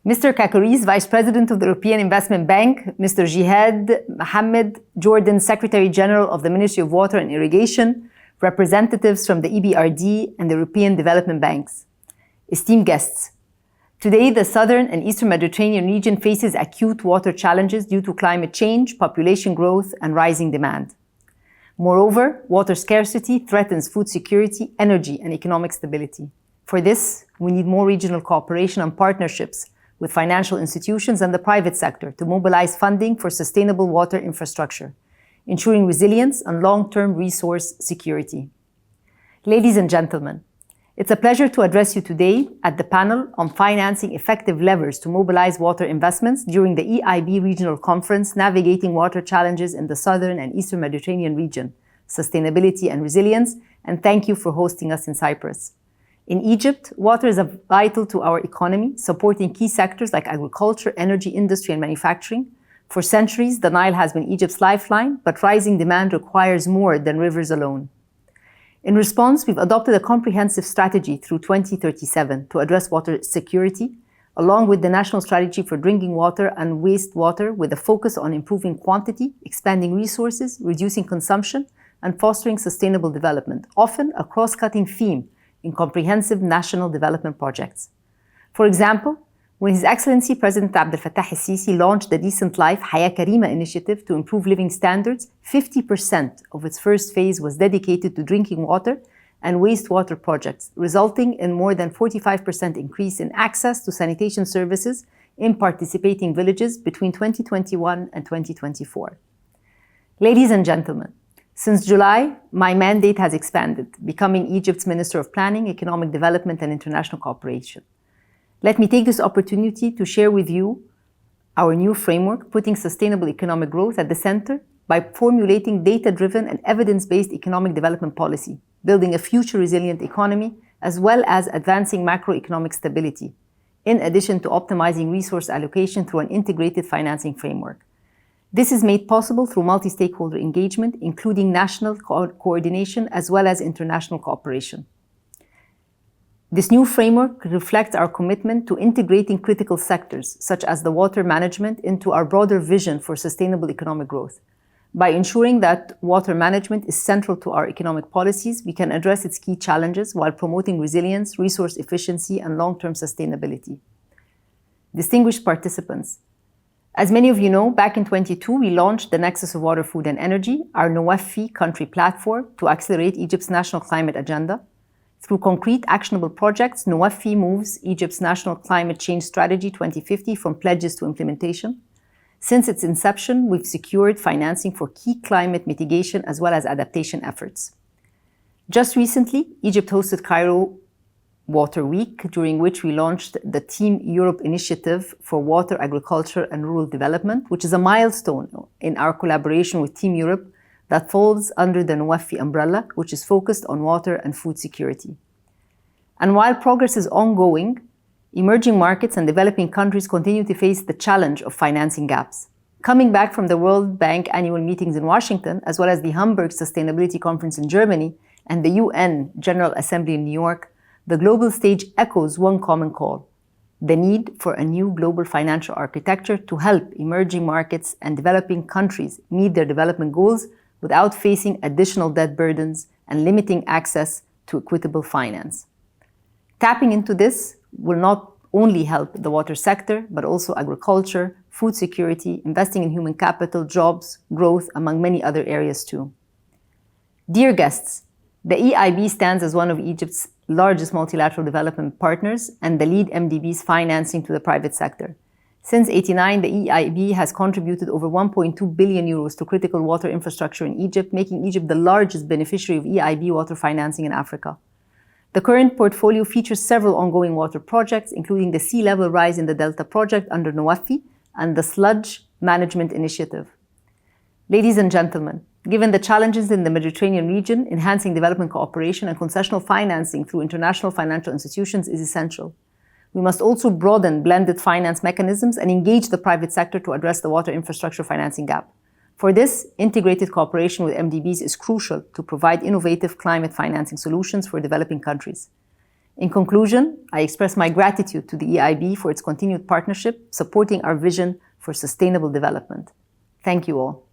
Mr. Kakouris, Vice President of the European Investment Bank, Mr. Jihad Mohammed, Jordan Secretary General of the Ministry of Water and Irrigation, representatives from the EBRD and the European Development Banks. Esteemed guests, today the southern and eastern Mediterranean region faces acute water challenges due to climate change, population growth, and rising demand. Moreover, water scarcity threatens food security, energy, and economic stability. For this, we need more regional cooperation and partnerships with financial institutions and the private sector to mobilize funding for sustainable water infrastructure, ensuring resilience and long-term resource security. Ladies and gentlemen, it's a pleasure to address you today at the panel on financing effective levers to mobilize water investments during the EIB Regional Conference Navigating Water Challenges in the Southern and Eastern Mediterranean Region, Sustainability and Resilience, and thank you for hosting us in Cyprus. In Egypt, water is vital to our economy, supporting key sectors like agriculture, energy, industry, and manufacturing. For centuries, the Nile has been Egypt's lifeline, but rising demand requires more than rivers alone. In response, we've adopted a comprehensive strategy through 2037 to address water security, along with the National Strategy for Drinking Water and Wastewater, with a focus on improving quantity, expanding resources, reducing consumption, and fostering sustainable development, often a cross-cutting theme in comprehensive national development projects. For example, when His Excellency President Abdel Fattah el-Sisi launched the Decent Life Haya Karima initiative to improve living standards, 50% of its first phase was dedicated to drinking water and wastewater projects, resulting in more than 45% increase in access to sanitation services in participating villages between 2021 and 2024. Ladies and gentlemen, since July, my mandate has expanded, becoming Egypt's Minister of Planning, Economic Development and International Cooperation. Let me take this opportunity to share with you our new framework, putting sustainable economic growth at the center by formulating data-driven and evidence-based economic development policy, building a future resilient economy, as well as advancing macroeconomic stability, in addition to optimizing resource allocation through an integrated financing framework. This is made possible through multi-stakeholder engagement, including national coordination as well as international cooperation. This new framework reflects our commitment to integrating critical sectors, such as the water management, into our broader vision for sustainable economic growth. By ensuring that water management is central to our economic policies, we can address its key challenges while promoting resilience, resource efficiency, and long-term sustainability. Distinguished participants, as many of you know, back in 2022, we launched the Nexus of Water, Food and Energy, our NOWAFI country platform, to accelerate Egypt's national climate agenda. Through concrete, actionable projects, NOWAFI moves Egypt's National Climate Change Strategy 2050 from pledges to implementation. Since its inception, we've secured financing for key climate mitigation as well as adaptation efforts. Just recently, Egypt hosted Cairo Water Week, during which we launched the Team Europe initiative for water, agriculture, and rural development, which is a milestone in our collaboration with Team Europe that falls under the NOWAFI umbrella, which is focused on water and food security. And while progress is ongoing, emerging markets and developing countries continue to face the challenge of financing gaps. Coming back from the World Bank annual meetings in Washington, as well as the Hamburg Sustainability Conference in Germany and the UN General Assembly in New York, the global stage echoes one common call: the need for a new global financial architecture to help emerging markets and developing countries meet their development goals without facing additional debt burdens and limiting access to equitable finance. Tapping into this will not only help the water sector, but also agriculture, food security, investing in human capital, jobs, growth, among many other areas too. Dear guests, the EIB stands as one of Egypt's largest multilateral development partners and the lead MDB's financing to the private sector. Since 1989, the EIB has contributed over 1.2 billion euros to critical water infrastructure in Egypt, making Egypt the largest beneficiary of EIB water financing in Africa. The current portfolio features several ongoing water projects, including the sea level rise in the Delta project under NOWAFI and the sludge management initiative. Ladies and gentlemen, given the challenges in the Mediterranean region, enhancing development cooperation and concessional financing through international financial institutions is essential. We must also broaden blended finance mechanisms and engage the private sector to address the water infrastructure financing gap. For this, integrated cooperation with MDBs is crucial to provide innovative climate financing solutions for developing countries. In conclusion, I express my gratitude to the EIB for its continued partnership, supporting our vision for sustainable development. Thank you all.